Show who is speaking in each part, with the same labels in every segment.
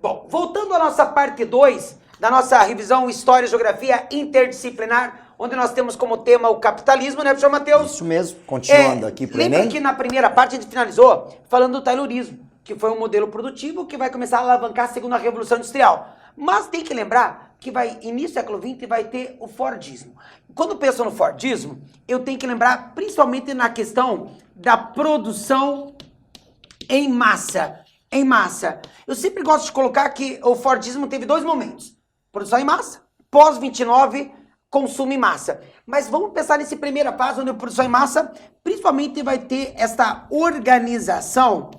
Speaker 1: Bom, voltando à nossa parte 2 da nossa revisão História e Geografia Interdisciplinar, onde nós temos como tema o capitalismo, né, professor Matheus?
Speaker 2: Isso mesmo, continuando aqui pro
Speaker 1: Lembra
Speaker 2: Enem.
Speaker 1: que na primeira parte a gente finalizou falando do Taylorismo, que foi um modelo produtivo que vai começar a alavancar segundo a Revolução Industrial. Mas tem que lembrar que início do século XX vai ter o Fordismo. Quando penso no Fordismo, eu tenho que lembrar principalmente na questão da produção em massa. Em massa. Eu sempre gosto de colocar que o Fordismo teve dois momentos. Produção em massa, pós-29, consumo em massa. Mas vamos pensar nesse primeira fase, onde a produção em massa, principalmente vai ter esta organização,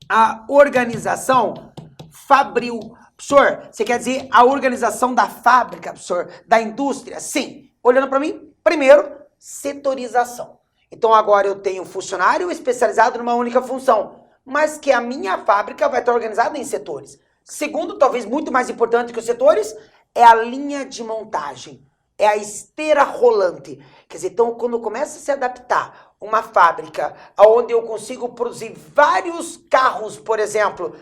Speaker 1: a organização fabril. Professor, você quer dizer a organização da fábrica, professor, da indústria? Sim. Olhando para mim, primeiro, setorização. Então agora eu tenho um funcionário especializado numa única função, mas que a minha fábrica vai estar organizada em setores. Segundo, talvez muito mais importante que os setores, é a linha de montagem, é a esteira rolante. Quer dizer, então quando começa a se adaptar uma fábrica onde eu consigo produzir vários carros, por exemplo,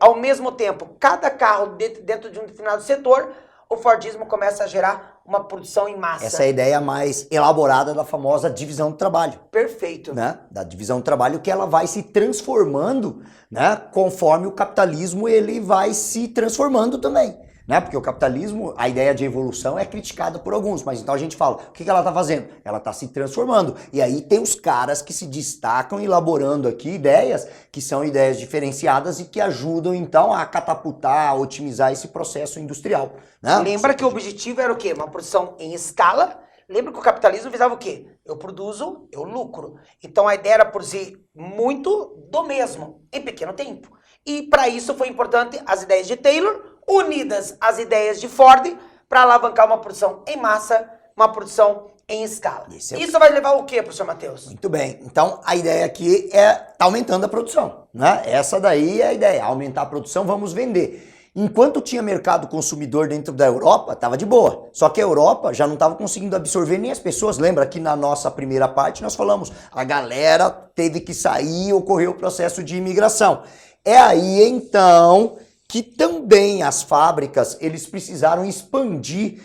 Speaker 1: ao mesmo tempo, cada carro dentro de um determinado setor, o Fordismo começa a gerar uma produção em massa.
Speaker 2: Essa é a ideia mais elaborada da famosa divisão do trabalho.
Speaker 1: Perfeito.
Speaker 2: Né? Da divisão do trabalho, que ela vai se transformando, né? Conforme o capitalismo ele vai se transformando também. Né? Porque o capitalismo, a ideia de evolução é criticada por alguns, mas então a gente fala, o que ela está fazendo? Ela está se transformando. E aí tem os caras que se destacam elaborando aqui ideias que são ideias diferenciadas e que ajudam então a catapultar, a otimizar esse processo industrial. Né?
Speaker 1: Lembra que o objetivo era o quê? Uma produção em escala. Lembra que o capitalismo visava o quê? Eu produzo, eu lucro. Então a ideia era produzir muito do mesmo, em pequeno tempo. E para isso foi importante as ideias de Taylor, unidas às ideias de Ford, para alavancar uma produção em massa, uma produção em escala. Isso vai levar o quê, professor Matheus?
Speaker 2: Muito bem. Então, a ideia aqui é tá aumentando a produção. Né? Essa daí é a ideia. Aumentar a produção, vamos vender. Enquanto tinha mercado consumidor dentro da Europa, estava de boa. Só que a Europa já não estava conseguindo absorver nem as pessoas. Lembra que na nossa primeira parte nós falamos, a galera teve que sair, ocorreu o processo de imigração. É aí, então, que também as fábricas, eles precisaram expandir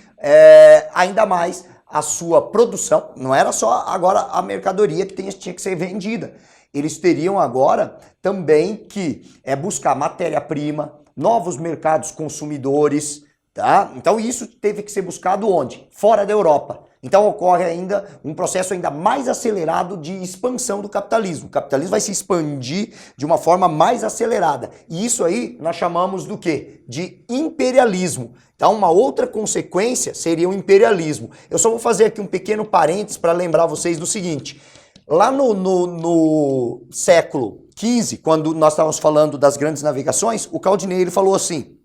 Speaker 2: ainda mais a sua produção. Não era só agora a mercadoria que tinha que ser vendida. Eles teriam agora também que buscar matéria-prima, novos mercados consumidores, tá? Então isso teve que ser buscado onde? Fora da Europa. Então ocorre ainda um processo ainda mais acelerado de expansão do capitalismo. O capitalismo vai se expandir de uma forma mais acelerada. E isso aí nós chamamos do quê? De imperialismo. Então uma outra consequência seria o imperialismo. Eu só vou fazer aqui um pequeno parênteses para lembrar vocês do seguinte. Lá no século XV, quando nós estávamos falando das grandes navegações, o Caldinei ele falou assim,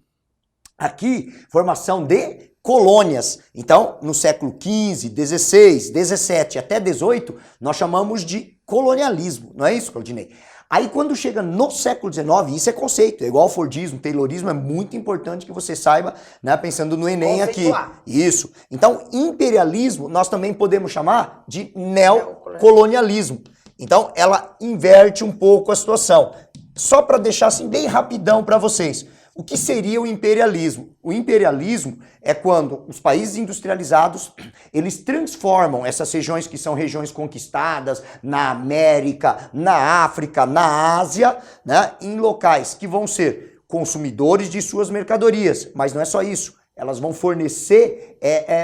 Speaker 2: aqui, formação de colônias. Então, no século XV, XVI, XVII até XVIII, nós chamamos de colonialismo, não é isso, Caldinei? Aí quando chega no século XIX, isso é conceito, é igual ao Fordismo, Taylorismo, é muito importante que você saiba, né, pensando no Enem aqui. Isso. Então, imperialismo, nós também podemos chamar de neocolonialismo. Então, ela inverte um pouco a situação. Só para deixar assim bem rapidão para vocês. O que seria o imperialismo? O imperialismo é quando os países industrializados, eles transformam essas regiões que são regiões conquistadas na América, na África, na Ásia, né, em locais que vão ser consumidores de suas mercadorias. Mas não é só isso. Elas vão fornecer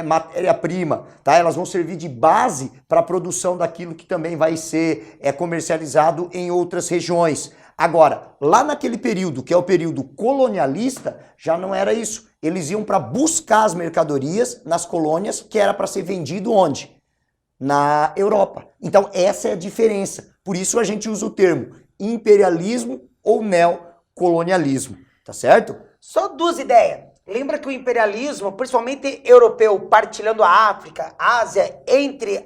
Speaker 2: matéria-prima, tá? Elas vão servir de base para a produção daquilo que também vai ser comercializado em outras regiões. Agora, lá naquele período, que é o período colonialista, já não era isso. Eles iam para buscar as mercadorias nas colônias, que era para ser vendido onde? Na Europa. Então, essa é a diferença. Por isso a gente usa o termo imperialismo ou neocolonialismo, tá certo?
Speaker 1: Só duas ideias. Lembra que o imperialismo, principalmente europeu, partilhando a África, a Ásia, entre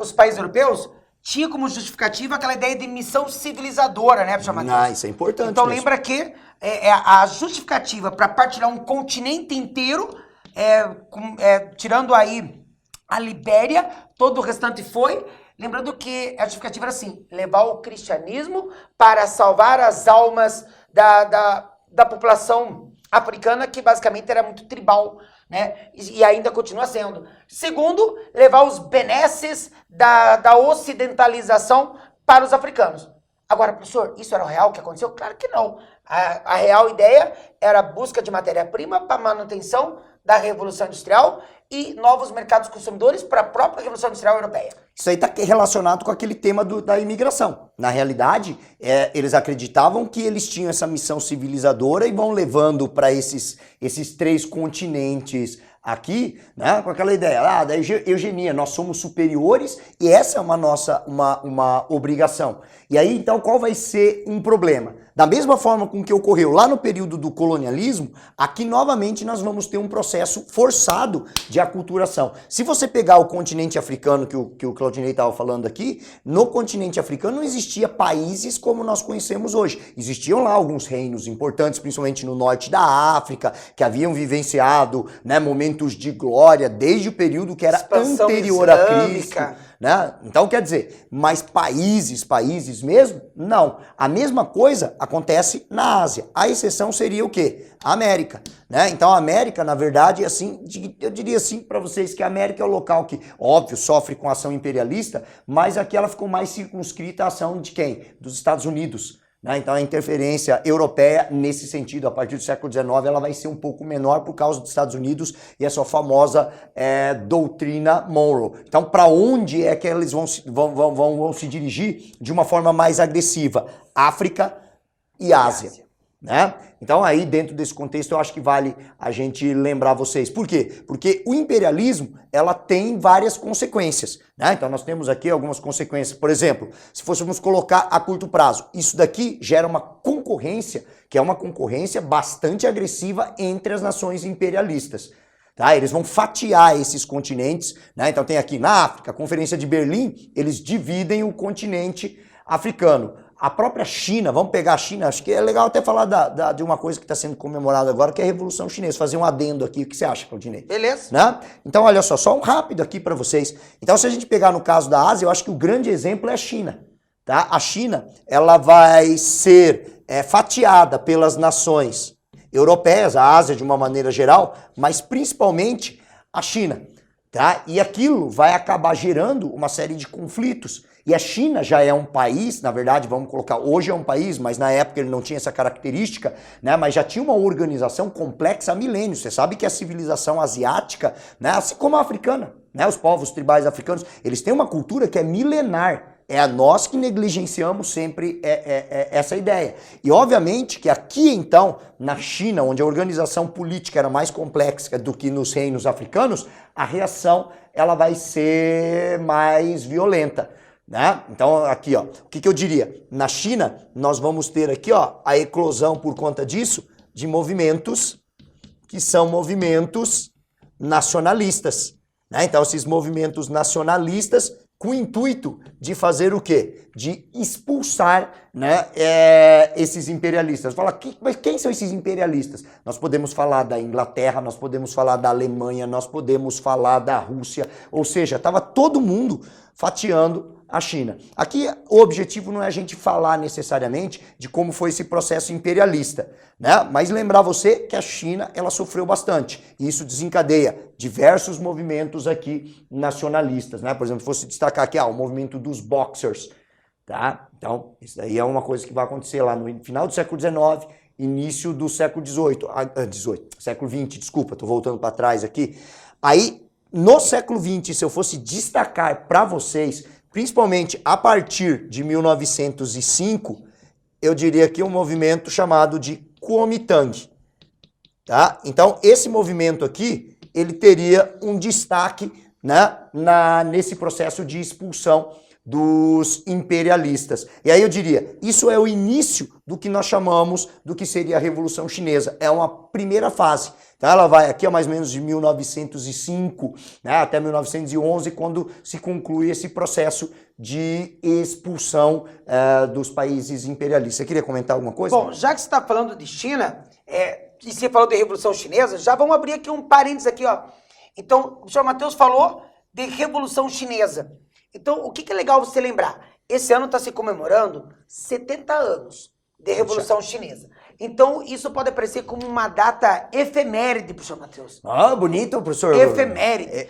Speaker 1: os países europeus, tinha como justificativa aquela ideia de missão civilizadora, né, professor Matheus?
Speaker 2: Isso é importante.
Speaker 1: Então
Speaker 2: mesmo.
Speaker 1: lembra que a justificativa para partilhar um continente inteiro, tirando aí a Libéria, todo o restante foi. Lembrando que a justificativa era assim, levar o cristianismo para salvar as almas da população africana, que basicamente era muito tribal, né? E ainda continua sendo. Segundo, levar os benesses da ocidentalização para os africanos. Agora, professor, isso era o real que aconteceu? Claro que não. A real ideia era a busca de matéria-prima para manutenção da Revolução Industrial e novos mercados consumidores para a própria Revolução Industrial Europeia.
Speaker 2: Isso aí está relacionado com aquele tema da imigração. Na realidade, eles acreditavam que eles tinham essa missão civilizadora e vão levando para esses 3 continentes aqui, né, com aquela ideia da eugenia, nós somos superiores e essa é uma obrigação. E aí, então, qual vai ser um problema? Da mesma forma com que ocorreu lá no período do colonialismo, aqui novamente nós vamos ter um processo forçado de aculturação. Se você pegar o continente africano, que o Claudinei estava falando aqui, no continente africano não existia países como nós conhecemos hoje. Existiam lá alguns reinos importantes, principalmente no norte da África, que haviam vivenciado, né, momentos de glória desde o período que era
Speaker 1: expansão
Speaker 2: anterior a
Speaker 1: islâmica.
Speaker 2: Cristo. Né? Então, quer dizer, mas países mesmo? Não. A mesma coisa acontece na Ásia. A exceção seria o quê? A América. Né? Então, a América, na verdade, assim, eu diria assim para vocês que a América é o local que, óbvio, sofre com a ação imperialista, mas aqui ela ficou mais circunscrita à ação de quem? Dos Estados Unidos. Então a interferência europeia nesse sentido, a partir do século XIX, ela vai ser um pouco menor por causa dos Estados Unidos e a sua famosa doutrina Monroe. Então para onde é que eles vão se dirigir de uma forma mais agressiva? África e Ásia. Né? Então aí dentro desse contexto eu acho que vale a gente lembrar vocês. Por quê? Porque o imperialismo ela tem várias consequências. Né? Então nós temos aqui algumas consequências. Por exemplo, se fôssemos colocar a curto prazo, isso daqui gera uma concorrência, que é uma concorrência bastante agressiva entre as nações imperialistas. Tá? Eles vão fatiar esses continentes. Né? Então tem aqui na África, a Conferência de Berlim, eles dividem o continente africano. A própria China, vamos pegar a China, acho que é legal até falar de uma coisa que está sendo comemorada agora, que é a Revolução Chinesa. Fazer um adendo aqui, o que você acha, Claudinei?
Speaker 1: Beleza.
Speaker 2: Né? Então, olha só um rápido aqui para vocês. Então, se a gente pegar no caso da Ásia, eu acho que o grande exemplo é a China. Tá? A China, ela vai ser fatiada pelas nações europeias, a Ásia de uma maneira geral, mas principalmente a China. Tá? E aquilo vai acabar gerando uma série de conflitos. E a China já é um país, na verdade, vamos colocar, hoje é um país, mas na época ele não tinha essa característica, né? Mas já tinha uma organização complexa há milênios. Você sabe que a civilização asiática, né? Assim como a africana, né? Os povos tribais africanos, eles têm uma cultura que é milenar. É a nós que negligenciamos sempre essa ideia. E obviamente que aqui então, na China, onde a organização política era mais complexa do que nos reinos africanos, a reação ela vai ser mais violenta. Né? Então aqui, ó, o que eu diria? Na China, nós vamos ter aqui, ó, a eclosão por conta disso de movimentos que são movimentos nacionalistas. Né? Então esses movimentos nacionalistas com o intuito de fazer o quê? De expulsar, né, esses imperialistas. Fala, mas quem são esses imperialistas? Nós podemos falar da Inglaterra, nós podemos falar da Alemanha, nós podemos falar da Rússia, ou seja, estava todo mundo fatiando a China. Aqui o objetivo não é a gente falar necessariamente de como foi esse processo imperialista, né? Mas lembrar você que a China ela sofreu bastante e isso desencadeia diversos movimentos aqui nacionalistas, né? Por exemplo, se fosse destacar aqui o movimento dos Boxers, tá? Então isso daí é uma coisa que vai acontecer lá no final do século XIX, início do século século XX, desculpa, tô voltando para trás aqui. Aí no século XX, se eu fosse destacar para vocês, principalmente a partir de 1905, eu diria que um movimento chamado de Kuomintang. Tá? Então, esse movimento aqui, ele teria um destaque, né, nesse processo de expulsão dos imperialistas. E aí eu diria, isso é o início do que nós chamamos do que seria a Revolução Chinesa. É uma primeira fase. Então ela vai aqui mais ou menos de 1905, né, até 1911, quando se conclui esse processo de expulsão dos países imperialistas. Você queria comentar alguma coisa?
Speaker 1: Bom, já que você está falando de China, e você falou de Revolução Chinesa, já vamos abrir aqui um parênteses aqui, ó. Então, o senhor Matheus falou de Revolução Chinesa. Então, o que é legal você lembrar? Esse ano está se comemorando 70 anos de Revolução Chinesa. Então, isso pode aparecer como uma data efeméride para o senhor Matheus.
Speaker 2: Ah, bonito, professor.
Speaker 1: Efeméride.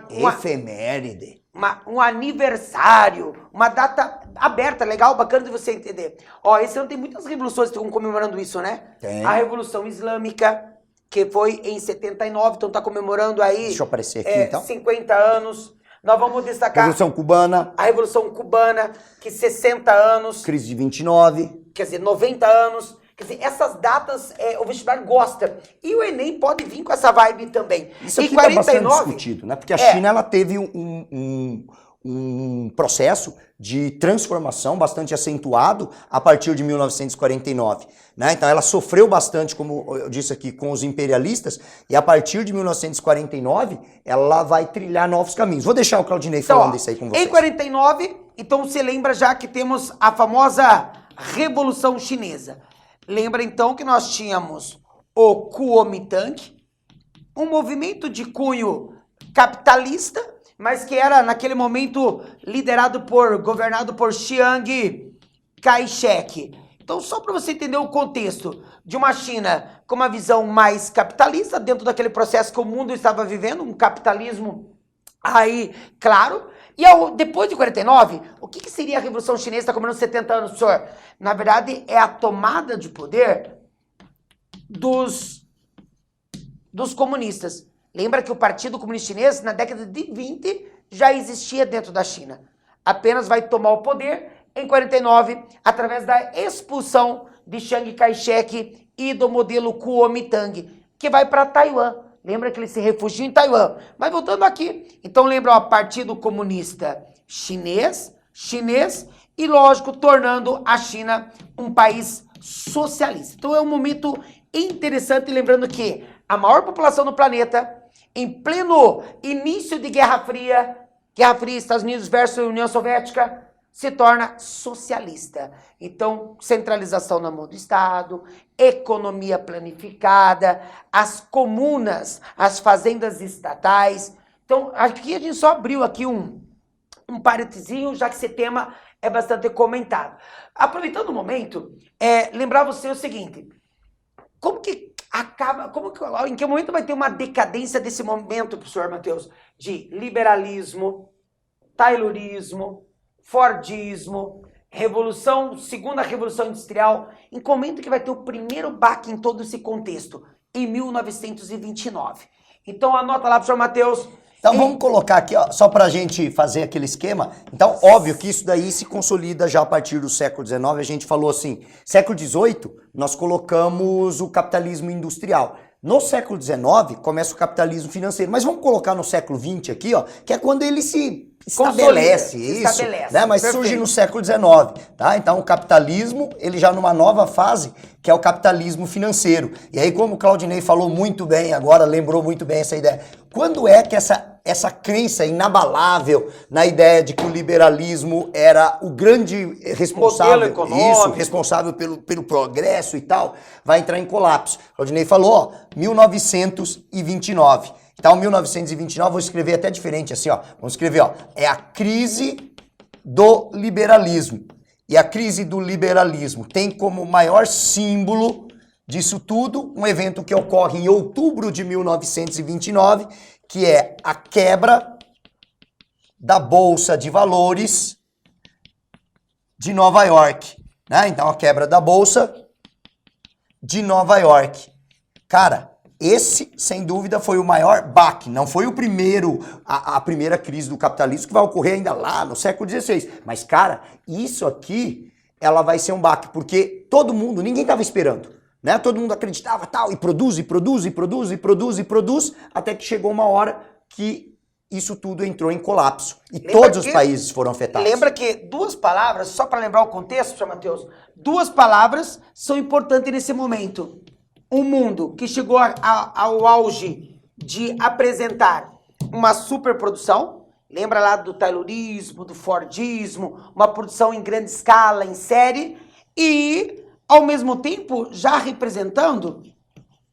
Speaker 2: Efeméride.
Speaker 1: Um aniversário, uma data aberta, legal, bacana de você entender. Ó, esse ano tem muitas revoluções que estão comemorando isso, né?
Speaker 2: Tem.
Speaker 1: A Revolução Islâmica, que foi em 79, então tá comemorando aí...
Speaker 2: Deixa eu aparecer aqui, então.
Speaker 1: 50 anos. Nós vamos destacar...
Speaker 2: Revolução Cubana.
Speaker 1: A Revolução Cubana, que 60 anos.
Speaker 2: Crise de 29.
Speaker 1: Quer dizer, 90 anos. Quer dizer, essas datas o vestibular gosta. E o Enem pode vir com essa vibe também.
Speaker 2: Isso aqui
Speaker 1: está
Speaker 2: bastante discutido, né? Porque a China ela teve um processo de transformação bastante acentuado a partir de 1949. Né? Então ela sofreu bastante, como eu disse aqui, com os imperialistas, e a partir de 1949 ela vai trilhar novos caminhos. Vou deixar o Claudinei falando isso aí com vocês.
Speaker 1: Em 49, então você lembra já que temos a famosa Revolução Chinesa. Lembra então que nós tínhamos o Kuomintang, um movimento de cunho capitalista, mas que era naquele momento governado por Chiang Kai-shek. Então, só para você entender o contexto de uma China com uma visão mais capitalista, dentro daquele processo que o mundo estava vivendo, um capitalismo aí, claro. E depois de 49, o que seria a Revolução Chinesa? Está comemorando 70 anos, senhor. Na verdade, é a tomada de poder dos comunistas. Lembra que o Partido Comunista Chinês, na década de 20, já existia dentro da China. Apenas vai tomar o poder em 49, através da expulsão de Chiang Kai-shek e do modelo Kuomintang, que vai para Taiwan. Lembra que ele se refugiou em Taiwan. Mas voltando aqui, então lembra o Partido Comunista Chinês, e lógico, tornando a China um país socialista. Então é um momento interessante, lembrando que a maior população do planeta, em pleno início de Guerra Fria, Estados Unidos versus União Soviética, se torna socialista. Então, centralização na mão do Estado, economia planificada, as comunas, as fazendas estatais. Então, aqui a gente só abriu aqui um parênteses, já que esse tema é bastante comentado. Aproveitando o momento, lembrar você o seguinte, em que momento vai ter uma decadência desse momento, professor Matheus, de liberalismo, taylorismo, fordismo, segunda revolução industrial, em que momento que vai ter o primeiro baque em todo esse contexto? Em 1929. Então anota lá, professor Matheus.
Speaker 2: Então vamos colocar aqui, ó, só para a gente fazer aquele esquema. Então, óbvio que isso daí se consolida já a partir do século XIX. A gente falou assim, século XVIII, nós colocamos o capitalismo industrial. No século XIX, começa o capitalismo financeiro. Mas vamos colocar no século XX aqui, ó, que é quando ele se estabelece, né? Mas perfeito. Surge no século XIX, tá? Então o capitalismo, ele já numa nova fase, que é o capitalismo financeiro. E aí, como o Claudinei falou muito bem agora, lembrou muito bem essa ideia. Quando é que essa crença inabalável na ideia de que o liberalismo era o grande responsável, responsável pelo progresso e tal, vai entrar em colapso? O Claudinei falou, ó, 1929. Então, 1929, vou escrever até diferente, assim, ó. Vamos escrever, ó. É a crise do liberalismo. E a crise do liberalismo tem como maior símbolo disso tudo um evento que ocorre em outubro de 1929, que é a quebra da Bolsa de Valores de Nova York. Né? Então, a quebra da Bolsa de Nova York. Cara, esse, sem dúvida, foi o maior baque. Não foi o primeiro, a primeira crise do capitalismo que vai ocorrer ainda lá no século XVI. Mas, cara, isso aqui, ela vai ser um baque, porque todo mundo, ninguém estava esperando. Né? Todo mundo acreditava tal, e produz, até que chegou uma hora que isso tudo entrou em colapso. E
Speaker 1: Lembra
Speaker 2: todos os
Speaker 1: que-
Speaker 2: países foram afetados.
Speaker 1: Lembra que duas palavras, só para lembrar o contexto, Sr. Matheus, duas palavras são importantes nesse momento. Um mundo que chegou ao auge de apresentar uma superprodução, lembra lá do Taylorismo, do Fordismo, uma produção em grande escala, em série, e, ao mesmo tempo, já representando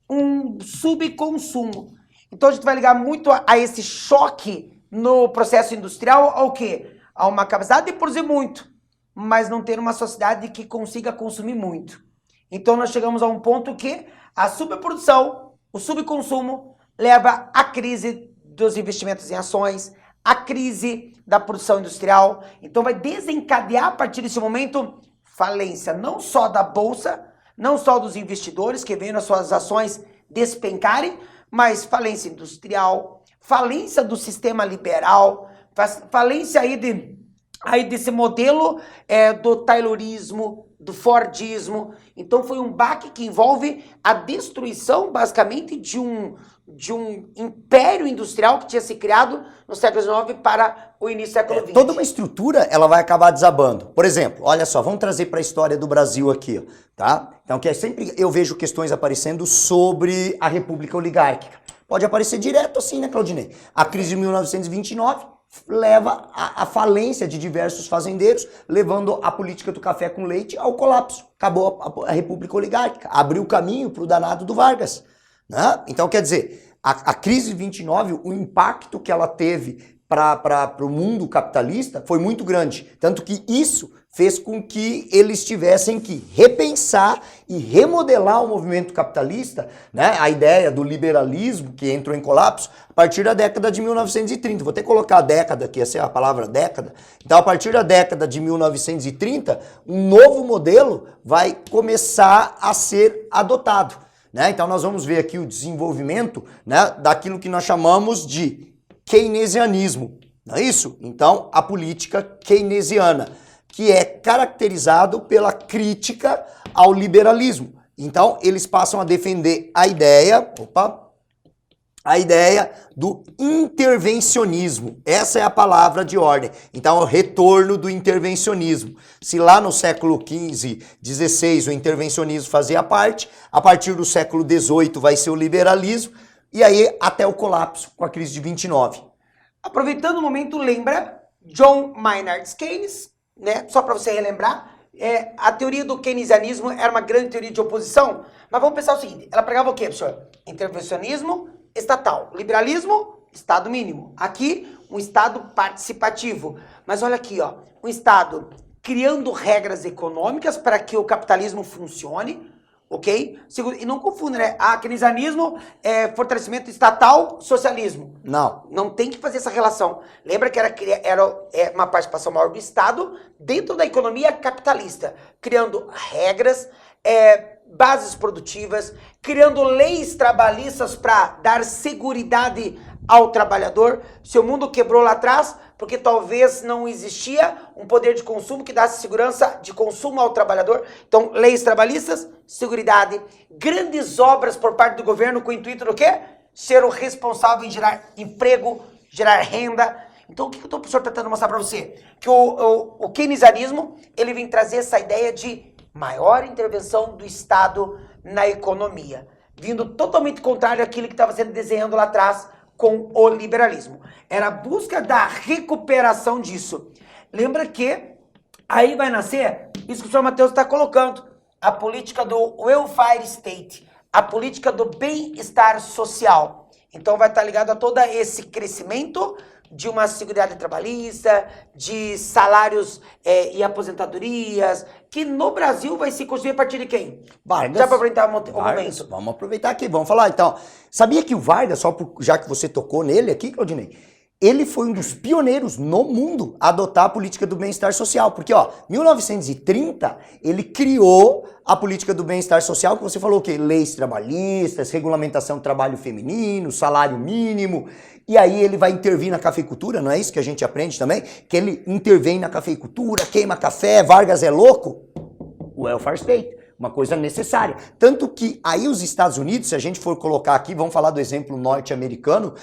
Speaker 1: um subconsumo. Então a gente vai ligar muito a esse choque no processo industrial ao quê? A uma capacidade de produzir muito, mas não ter uma sociedade que consiga consumir muito. Então nós chegamos a um ponto que a superprodução, o subconsumo, leva à crise dos investimentos em ações, à crise da produção industrial. Então vai desencadear a partir desse momento falência não só da bolsa, não só dos investidores que veem as suas ações despencarem, mas falência industrial, falência do sistema liberal, falência aí desse modelo do Taylorismo, do Fordismo. Então foi um baque que envolve a destruição, basicamente, de um império industrial que tinha se criado no século XIX para o início do século XX.
Speaker 2: Toda uma estrutura, ela vai acabar desabando. Por exemplo, olha só, vamos trazer para a história do Brasil aqui, ó, tá? Então, que é sempre eu vejo questões aparecendo sobre a República Oligárquica. Pode aparecer direto assim, né, Claudinei? A crise de 1929 leva à falência de diversos fazendeiros, levando a política do café com leite ao colapso. Acabou a República Oligárquica, abriu o caminho para o danado do Vargas. Né? Então, quer dizer, a crise de 29, o impacto que ela teve para o mundo capitalista foi muito grande. Tanto que isso fez com que eles tivessem que repensar e remodelar o movimento capitalista, né? A ideia do liberalismo, que entrou em colapso, a partir da década de 1930. Vou até colocar a década aqui, essa é a palavra década. Então, a partir da década de 1930, um novo modelo vai começar a ser adotado. Né? Então nós vamos ver aqui o desenvolvimento, né, daquilo que nós chamamos de keynesianismo, não é isso? Então a política keynesiana, que é caracterizado pela crítica ao liberalismo. Então eles passam a defender a ideia do intervencionismo. Essa é a palavra de ordem. Então, é o retorno do intervencionismo. Se lá no século XV, XVI, o intervencionismo fazia parte, a partir do século XVIII vai ser o liberalismo, e aí até o colapso com a crise de 29.
Speaker 1: Aproveitando o momento, lembra John Maynard Keynes, né? Só para você relembrar, a teoria do keynesianismo era uma grande teoria de oposição, mas vamos pensar o seguinte, ela pregava o quê, professor? Intervencionismo estatal. Liberalismo, Estado mínimo. Aqui, um Estado participativo. Mas olha aqui, ó, um Estado criando regras econômicas para que o capitalismo funcione, ok? E não confunda, né? Keynesianismo é fortalecimento estatal, socialismo.
Speaker 2: Não.
Speaker 1: Não tem que fazer essa relação. Lembra que era uma participação maior do Estado dentro da economia capitalista, criando regras, bases produtivas, criando leis trabalhistas para dar seguridade ao trabalhador. Seu mundo quebrou lá atrás porque talvez não existia um poder de consumo que desse segurança de consumo ao trabalhador. Então, leis trabalhistas, seguridade, grandes obras por parte do governo com o intuito do quê? Ser o responsável em gerar emprego, gerar renda. Então, o que o professor está tentando mostrar para você? Que o keynesianismo, ele vem trazer essa ideia de maior intervenção do Estado na economia, vindo totalmente contrário àquilo que estava sendo desenhando lá atrás com o liberalismo. Era a busca da recuperação disso. Lembra que aí vai nascer isso que o senhor Matheus está colocando, a política do welfare state, a política do bem-estar social. Então vai estar ligado a todo esse crescimento de uma seguridade trabalhista, de salários e aposentadorias, que no Brasil vai se construir a partir de quem?
Speaker 2: Vargas.
Speaker 1: Já para aproveitar o
Speaker 2: Vargas,
Speaker 1: momento.
Speaker 2: vamos aproveitar aqui, vamos falar então. Sabia que o Vargas, já que você tocou nele aqui, Claudinei, ele foi um dos pioneiros no mundo a adotar a política do bem-estar social. Porque, ó, 1930, ele criou a política do bem-estar social, que você falou o quê? Leis trabalhistas, regulamentação do trabalho feminino, salário mínimo. E aí ele vai intervir na cafeicultura, não é isso que a gente aprende também? Que ele intervém na cafeicultura, queima café, Vargas é louco? Welfare State. uma coisa necessária. Tanto que aí os Estados Unidos, se a gente for colocar aqui, vamos falar do exemplo norte-americano,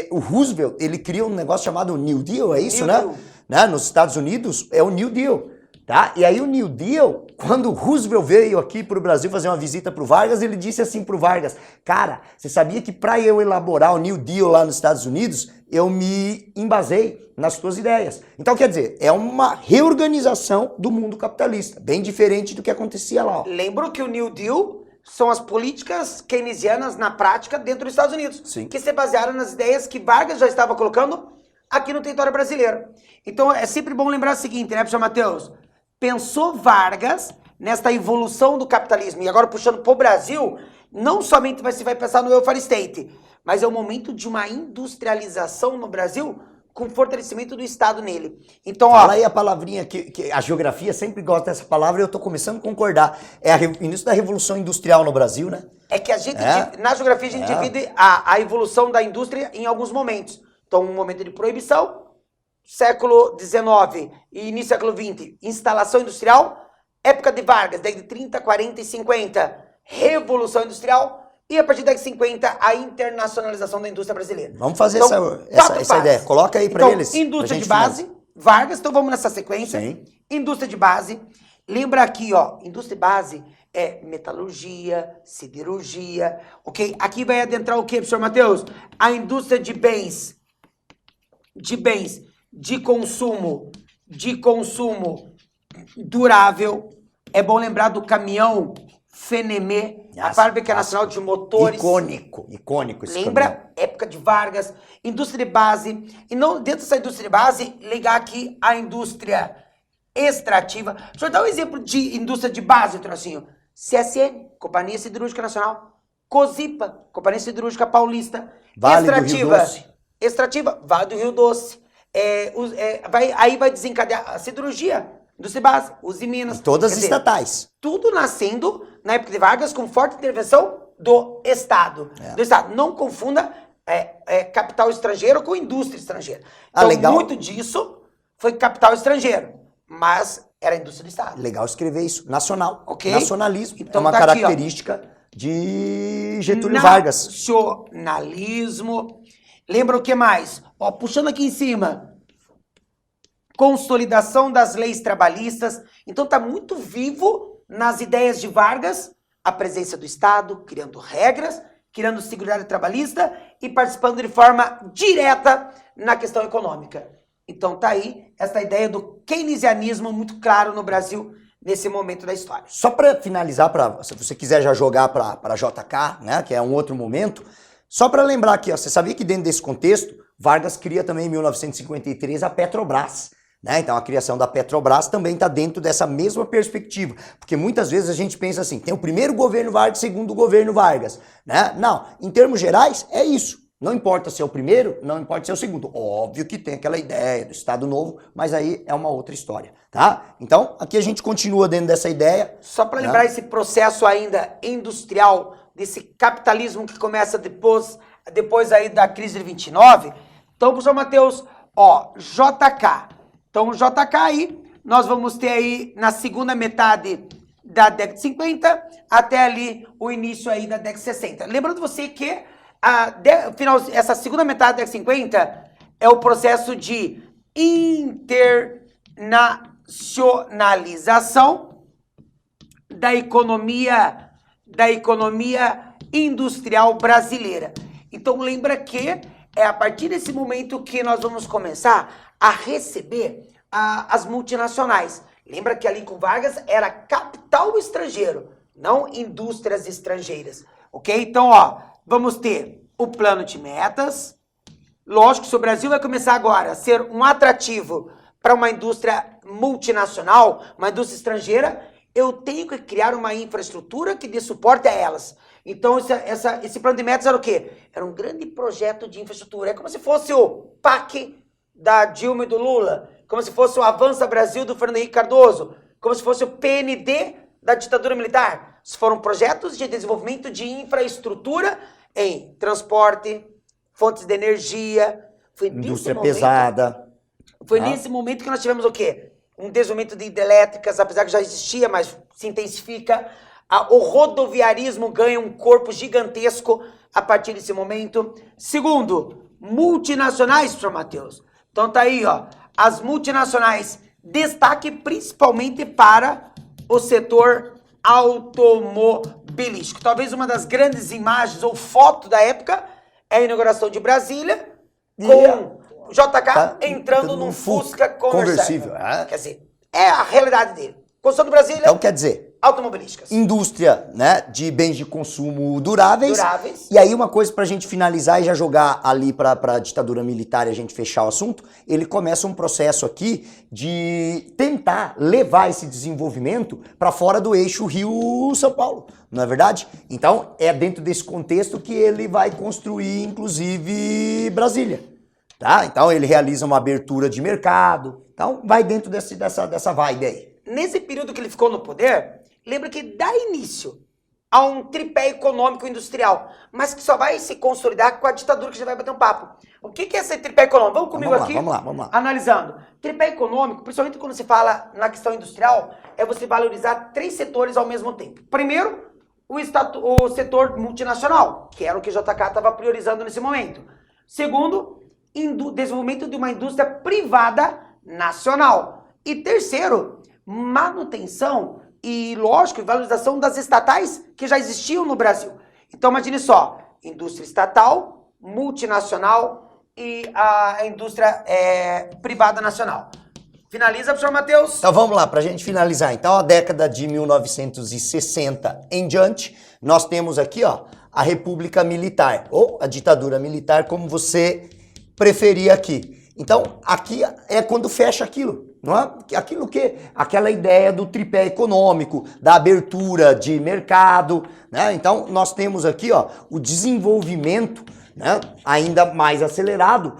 Speaker 2: o Roosevelt, ele cria um negócio chamado New Deal, é isso, né? Nos Estados Unidos é o New Deal. Tá? E aí o New Deal, quando o Roosevelt veio aqui para o Brasil fazer uma visita para o Vargas, ele disse assim para o Vargas, cara, você sabia que para eu elaborar o New Deal lá nos Estados Unidos, eu me embasei nas tuas ideias. Então, quer dizer, é uma reorganização do mundo capitalista, bem diferente do que acontecia lá. Ó.
Speaker 1: Lembro que o New Deal são as políticas keynesianas na prática dentro dos Estados Unidos,
Speaker 2: Sim.
Speaker 1: que se basearam nas ideias que Vargas já estava colocando aqui no território brasileiro. Então, é sempre bom lembrar o seguinte, né, professor Matheus? Pensou Vargas nesta evolução do capitalismo, e agora puxando para o Brasil, não somente você vai pensar no welfare state, mas é o momento de uma industrialização no Brasil com fortalecimento do Estado nele. Então,
Speaker 2: fala aí a palavrinha que a geografia sempre gosta dessa palavra e eu tô começando a concordar. É o início da Revolução Industrial no Brasil, né?
Speaker 1: É que a gente, na geografia, a gente divide a evolução da indústria em alguns momentos. Então, um momento de proibição, século XIX e início do século XX, instalação industrial, época de Vargas, daí de 30, 40 e 50, revolução industrial, e a partir da 50, a internacionalização da indústria brasileira.
Speaker 2: Vamos fazer
Speaker 1: então,
Speaker 2: essa ideia. Coloca aí para eles.
Speaker 1: Indústria de base, Vargas, então vamos nessa sequência.
Speaker 2: Sim.
Speaker 1: Indústria de base. Lembra aqui, ó, indústria de base é metalurgia, siderurgia, ok? Aqui vai adentrar o quê, professor Matheus? A indústria de bens de consumo durável. É bom lembrar do caminhão Fenemê, a Fábrica Nacional de Motores.
Speaker 2: Icônico esse
Speaker 1: Lembra?
Speaker 2: caminhão.
Speaker 1: Época de Vargas, indústria de base. E não, dentro dessa indústria de base, ligar aqui a indústria extrativa. Deixa eu dar um exemplo de indústria de base, Trocinho. CSN, Companhia Siderúrgica Nacional. Cosipa, Companhia Siderúrgica Paulista.
Speaker 2: Vale do Rio Doce.
Speaker 1: Extrativa, Vale do Rio Doce. Aí vai desencadear a siderurgia, indústria de base, Usiminas.
Speaker 2: Todas estatais.
Speaker 1: Tudo nascendo na época de Vargas com forte intervenção do Estado. Não confunda capital estrangeiro com indústria estrangeira. Então,
Speaker 2: legal.
Speaker 1: Muito disso foi capital estrangeiro, mas era indústria do Estado.
Speaker 2: Legal escrever isso. Nacional.
Speaker 1: Ok.
Speaker 2: Nacionalismo.
Speaker 1: Então,
Speaker 2: é uma
Speaker 1: tá
Speaker 2: característica
Speaker 1: aqui,
Speaker 2: de Getúlio Vargas.
Speaker 1: Nacionalismo. Lembra o que mais? Ó, puxando aqui em cima. Consolidação das leis trabalhistas. Então tá muito vivo nas ideias de Vargas a presença do Estado, criando regras, criando seguridade trabalhista e participando de forma direta na questão econômica. Então tá aí essa ideia do keynesianismo muito claro no Brasil nesse momento da história.
Speaker 2: Só para finalizar, se você quiser já jogar para JK, né, que é um outro momento, só para lembrar aqui, ó, você sabia que dentro desse contexto, Vargas cria também em 1953 a Petrobras. Né? Então a criação da Petrobras também está dentro dessa mesma perspectiva, porque muitas vezes a gente pensa assim, tem o primeiro governo Vargas, segundo governo Vargas, né? Não, em termos gerais é isso, não importa se é o primeiro, não importa se é o segundo, óbvio que tem aquela ideia do Estado Novo, mas aí é uma outra história, tá? Então aqui a gente continua dentro dessa ideia.
Speaker 1: Só para lembrar esse processo ainda industrial, desse capitalismo que começa depois aí da crise de 29, então professor Matheus, ó, JK. Então, o JK aí, nós vamos ter aí na segunda metade da década de 50 até ali o início aí da década de 60. Lembrando você que essa segunda metade da década de 50 é o processo de internacionalização da economia industrial brasileira. Então, lembra que é a partir desse momento que nós vamos começar a receber as multinacionais. Lembra que ali com Vargas era capital estrangeiro, não indústrias estrangeiras, ok? Então, ó, vamos ter o plano de metas. Lógico que se o Brasil vai começar agora a ser um atrativo para uma indústria multinacional, uma indústria estrangeira, eu tenho que criar uma infraestrutura que dê suporte a elas. Então, esse plano de metas era o quê? Era um grande projeto de infraestrutura. É como se fosse o PAC da Dilma e do Lula, como se fosse o Avança Brasil do Fernando Henrique Cardoso, como se fosse o PND da ditadura militar. Foram projetos de desenvolvimento de infraestrutura em transporte, fontes de energia. Foi
Speaker 2: indústria pesada.
Speaker 1: Foi nesse momento que nós tivemos o quê? Um desenvolvimento de hidrelétricas, apesar que já existia, mas se intensifica. O rodoviarismo ganha um corpo gigantesco a partir desse momento. Segundo, multinacionais, professor Matheus. Então tá aí, ó, as multinacionais, destaque principalmente para o setor automobilístico. Talvez uma das grandes imagens ou foto da época é a inauguração de Brasília, com o JK entrando num Fusca conversível. Quer dizer, é a realidade dele. Construção de Brasília.
Speaker 2: Então quer dizer,
Speaker 1: automobilísticas.
Speaker 2: Indústria, né, de bens de consumo duráveis. E aí uma coisa pra gente finalizar e já jogar ali pra ditadura militar e a gente fechar o assunto, ele começa um processo aqui de tentar levar esse desenvolvimento para fora do eixo Rio-São Paulo, não é verdade? Então é dentro desse contexto que ele vai construir, inclusive, Brasília. Tá? Então ele realiza uma abertura de mercado, então vai dentro dessa vibe aí.
Speaker 1: Nesse período que ele ficou no poder, lembra que dá início a um tripé econômico industrial, mas que só vai se consolidar com a ditadura, que já vai bater um papo. O que é esse tripé econômico? Vamos comigo aqui?
Speaker 2: Vamos lá.
Speaker 1: Analisando. Tripé econômico, principalmente quando se fala na questão industrial, é você valorizar 3 setores ao mesmo tempo. Primeiro, o setor multinacional, que era o que o JK estava priorizando nesse momento. Segundo, desenvolvimento de uma indústria privada nacional. E terceiro, manutenção e, lógico, valorização das estatais que já existiam no Brasil. Então, imagine só, indústria estatal, multinacional e a indústria privada nacional. Finaliza, professor Matheus.
Speaker 2: Então vamos lá, para a gente finalizar. Então, a década de 1960 em diante, nós temos aqui, ó, a República Militar, ou a ditadura militar, como você preferir aqui. Então, aqui é quando fecha aquilo, não é? Aquela ideia do tripé econômico, da abertura de mercado, né? Então, nós temos aqui, ó, o desenvolvimento, né, ainda mais acelerado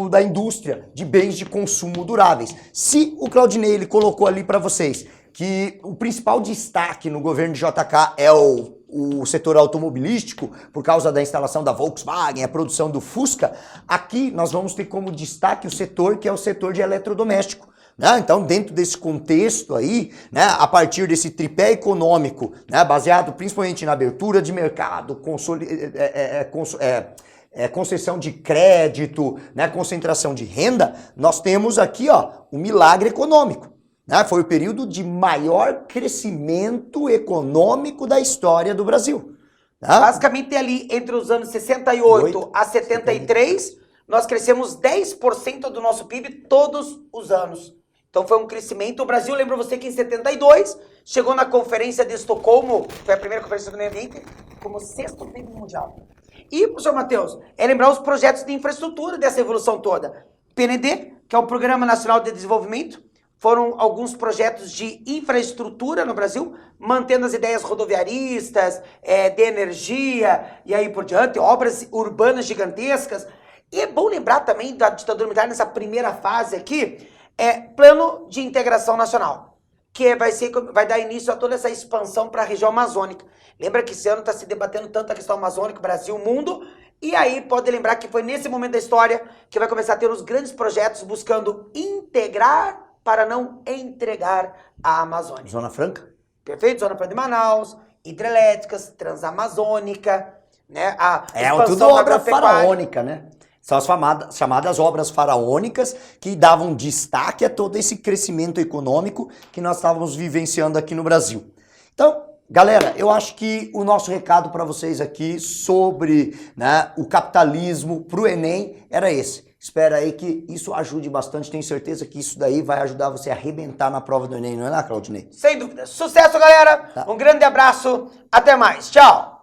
Speaker 2: da indústria de bens de consumo duráveis. Se o Claudinei ele colocou ali para vocês que o principal destaque no governo de JK é o setor automobilístico, por causa da instalação da Volkswagen, a produção do Fusca, aqui nós vamos ter como destaque o setor que é o setor de eletrodoméstico. Né? Então, dentro desse contexto aí, né, a partir desse tripé econômico, né, baseado principalmente na abertura de mercado, concessão de crédito, né, concentração de renda, nós temos aqui, ó, o milagre econômico. Foi o período de maior crescimento econômico da história do Brasil.
Speaker 1: Basicamente, ali entre os anos 68 a 73, nós crescemos 10% do nosso PIB todos os anos. Então foi um crescimento. O Brasil, lembra você que em 72, chegou na Conferência de Estocolmo, foi a primeira conferência do meio ambiente, como 6º PIB mundial. E, professor Matheus, lembrar os projetos de infraestrutura dessa evolução toda. PND, que é o Programa Nacional de Desenvolvimento, foram alguns projetos de infraestrutura no Brasil, mantendo as ideias rodoviaristas, de energia e aí por diante, obras urbanas gigantescas. E é bom lembrar também da ditadura militar nessa primeira fase aqui, plano de integração nacional, que vai dar início a toda essa expansão para a região amazônica. Lembra que esse ano está se debatendo tanto a questão amazônica, Brasil, mundo, e aí pode lembrar que foi nesse momento da história que vai começar a ter os grandes projetos buscando integrar para não entregar a Amazônia.
Speaker 2: Zona Franca?
Speaker 1: Perfeito, Zona Franca de Manaus, hidrelétricas, Transamazônica, né?
Speaker 2: Tudo obra faraônica, né? São as chamadas obras faraônicas que davam destaque a todo esse crescimento econômico que nós estávamos vivenciando aqui no Brasil. Então, galera, eu acho que o nosso recado para vocês aqui sobre, né, o capitalismo para o Enem era esse. Espero aí que isso ajude bastante, tenho certeza que isso daí vai ajudar você a arrebentar na prova do Enem, não é, Claudinei?
Speaker 1: Sem dúvida. Sucesso, galera! Um grande abraço, até mais, tchau!